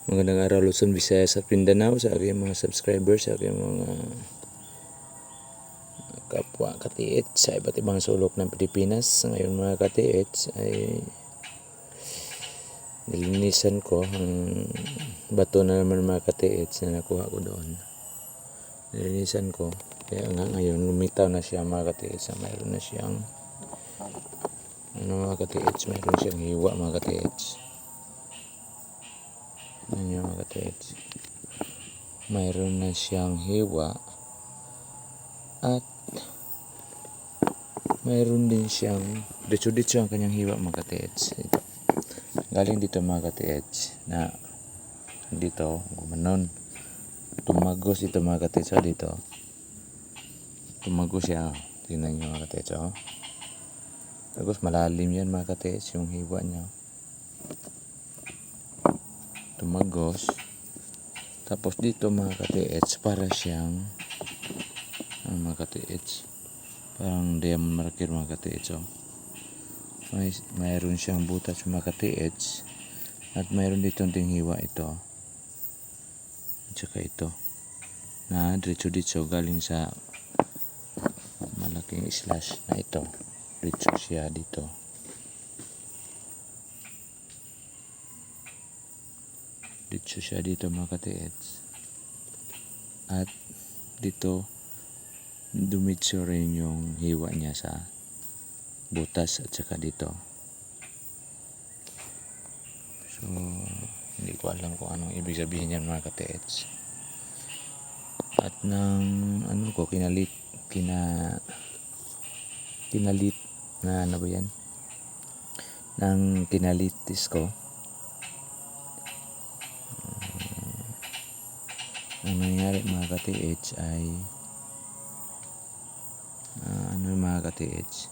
Magandang araw Luzon, Visayas at Mindanao sa aking mga subscribers, sa aking mga kapwa katiit sa iba't ibang sulok ng Pilipinas. Ngayon mga katiit ay nilinisan ko ang bato na naman mga katiit na nakuha ko doon. Nilinisan ko, kaya nga ngayon lumitaw na siya mga katiit. Mayroon na siyang mga katiit, mayroon siyang hiwa mga katiit. Ayan mga katiit, mayroon na siyang hiwa at mayroon din siyang ditso-ditso ang kanyang hiwa mga katiits. Galing dito mga katiits na dito gumanon, tumagos dito mga katiits. Dito tumagos siya, tingnan nyo mga katiits. Tapos malalim yan mga katiits yung hiwa niya, tumagos. Tapos dito mga katiits para siyang mga katiits, parang diamond marker mga katiits. Mayroon siyang butas mga katiits at mayroon dito ding hiwa ito at saka ito na diretso galing sa malaking slash na ito. Diretso siya dito, diretso siya dito mga katiits, at dito dumitso rin yung hiwa niya sa butas at saka dito. So hindi ko alam kung anong ibig sabihin yan mga katiits. At nang kinalit na ano ba yan, nang kinalitis ko, ang nangyari mga katiits ay mga katiits,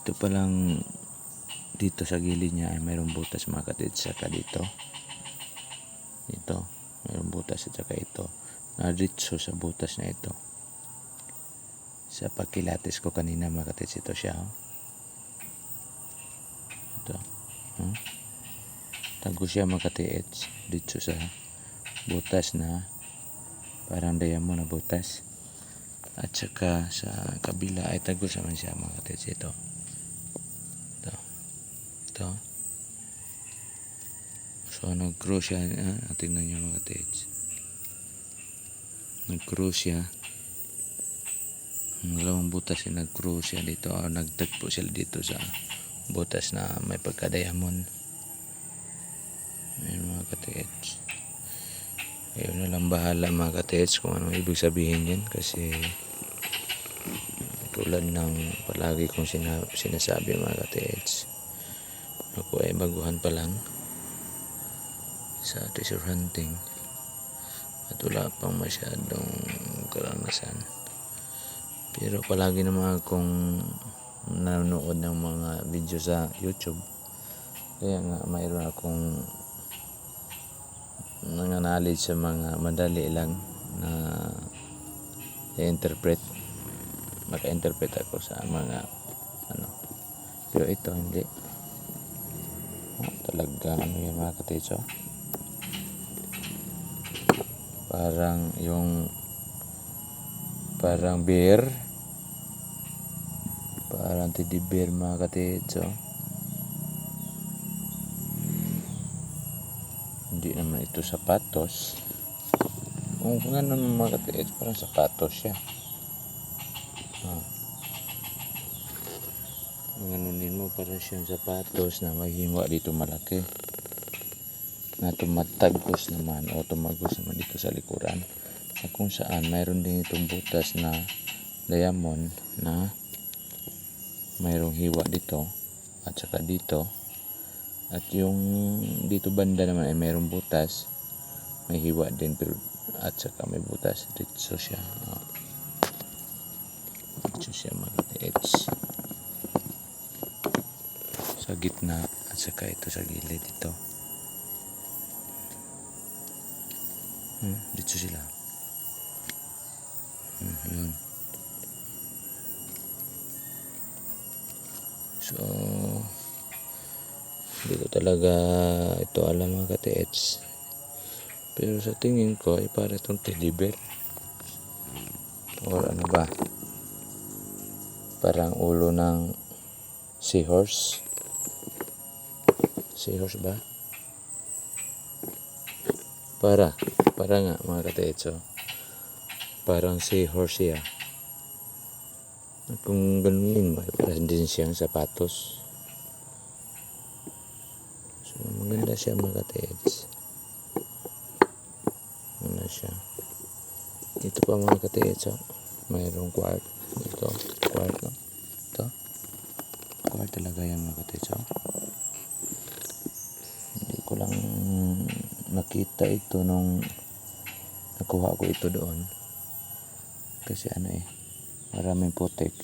ito palang dito sa gilid niya ay mayroong butas mga katiits, saka dito mayroong butas at saka ito na diretso sa butas na ito. Sa pagkilatis ko kanina mga katiits, ito siya. Ito tago siya mga katiits diretso sa butas na parang diamond na butas, at saka sa kabila ay tagos naman siya mga katiits. Ito so nag-cross siya. Tingnan nyo mga katiits, nag-cross siya, ang dalawang butas ay nag-cross siya dito, nagtagpo sila dito sa butas na may pagka-diamond. Ayun mga katiits, ayun na lang bahala mga katiits kung anong ibig sabihin yan, kasi tulad ng palagi kong sinasabi mga katiits, ako ay baguhan pa lang sa treasure hunting at wala pang masyadong karanasan, pero palagi naman akong nanonood ng mga video sa YouTube, kaya nga mayroon akong mga knowledge sa mga madali lang na maka-interpret ako sa mga pero ito hindi talaga yan mga katiits. Parang bear, parang teddy bear mga katiits. Hindi naman ito sapatos. Kung ano mga katiits, parang sapatos siya. Ganunin mo, parang siyang sapatos na may hiwa dito malaki na tumatagos naman o tumagos naman dito sa likuran, na kung saan mayroon din itong butas na diamond na mayroong hiwa dito at saka dito, at yung dito banda naman ay mayroong butas, may hiwa din pero at saka may butas. Dito siya mga katiits, sa gitna at saka ito sa gilid dito. Dito sila. Yun. So hindi ko talaga ito alam mga katiits. Pero sa tingin ko ay para itong teddy bear. Or ano ba? Parang ulo ng seahorse. Seahorse ba? Para nga mga katetso. Parang seahorse siya. At kung ganunin mo, para din siyang sapatos. So maganda siya mga katets. Maganda siya. Ito pa mga katets, mayroong quart. Ito, quart, no? Ito. Quart talaga yan mga katets. Hindi ko lang nakita ito nung nakuha ko ito doon. Kasi maraming putik.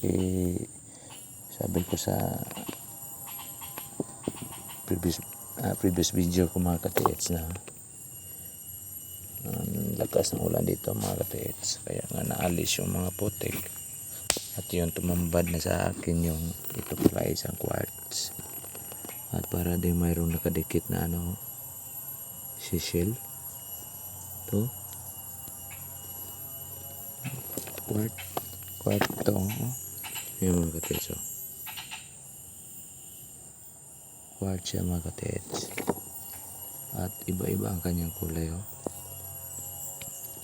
Sabi ko sa previous video ko mga katets na lakas ng ulan dito mga katets, kaya nga naalis yung mga putik at yun tumambad na sa akin yung ito pala isang quartz at para din mayroong nakadikit na seashell to quartz to yung mga katets quartz siya mga katets at iba-iba ang kanyang kulay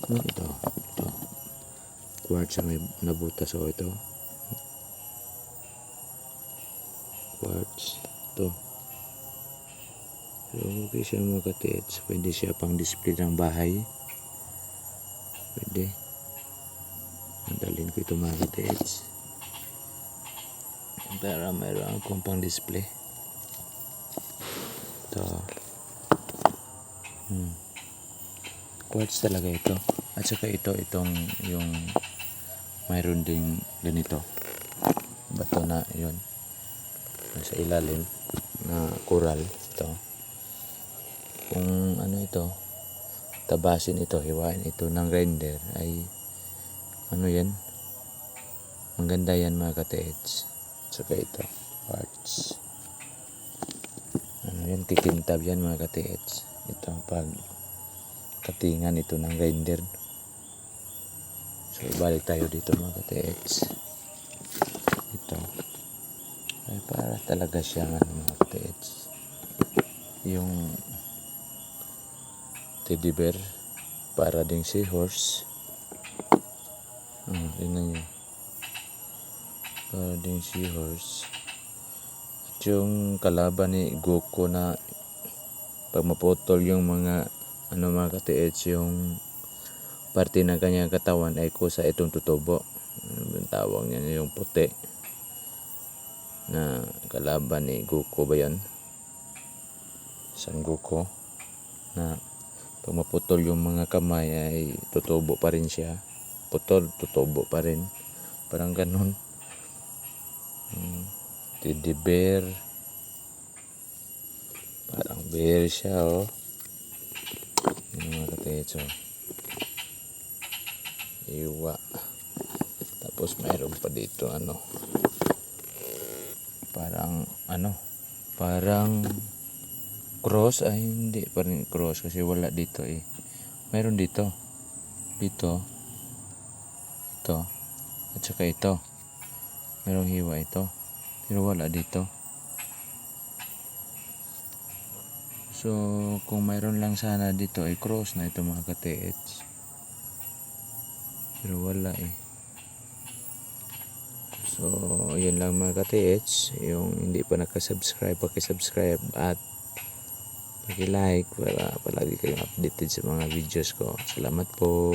ito quartz siya may nabutas ito quartz to so okay siya mga katets, pwede siya pang display ng bahay, pwede madalhin ko ito mga katets para mayroon akong pang display ito quartz talaga ito at saka itong yung mayroon din ganito bato na yun nasa ilalim na coral ito kung ito tabasin ito, hiwain ito ng grinder ay yan maganda yan mga katets at saka ito quartz yan kikintab yan mga katets ito pag katingan ito ng grinder. So balik tayo dito mga katets. Ito ay para talaga siyang mga katets yung teddy bear para ding seahorse. Tingnan nyo para ding seahorse at yung kalaban ni Goku na pag maputol yung mga mga katets yung parte ng kanyang katawan ay kusa itong tutubo. Ang tawag niya yung puti na kalaban ni Goku ba yan? San Goku na pag maputol yung mga kamay ay tutubo pa rin siya. Putol, tutubo pa rin. Parang ganun. Teddy bear. Parang bear siya yung mga katets iwa tapos mayroon pa dito parang cross ay hindi pa rin cross kasi wala dito mayroon dito ito at saka ito mayroong hiwa ito pero wala dito. So kung mayroon lang sana dito ay cross na ito mga katets pero wala so yun lang mga katets, yung hindi pa nakasubscribe pakisubscribe at paki-like para palagi kayong updated sa mga videos ko. Salamat po.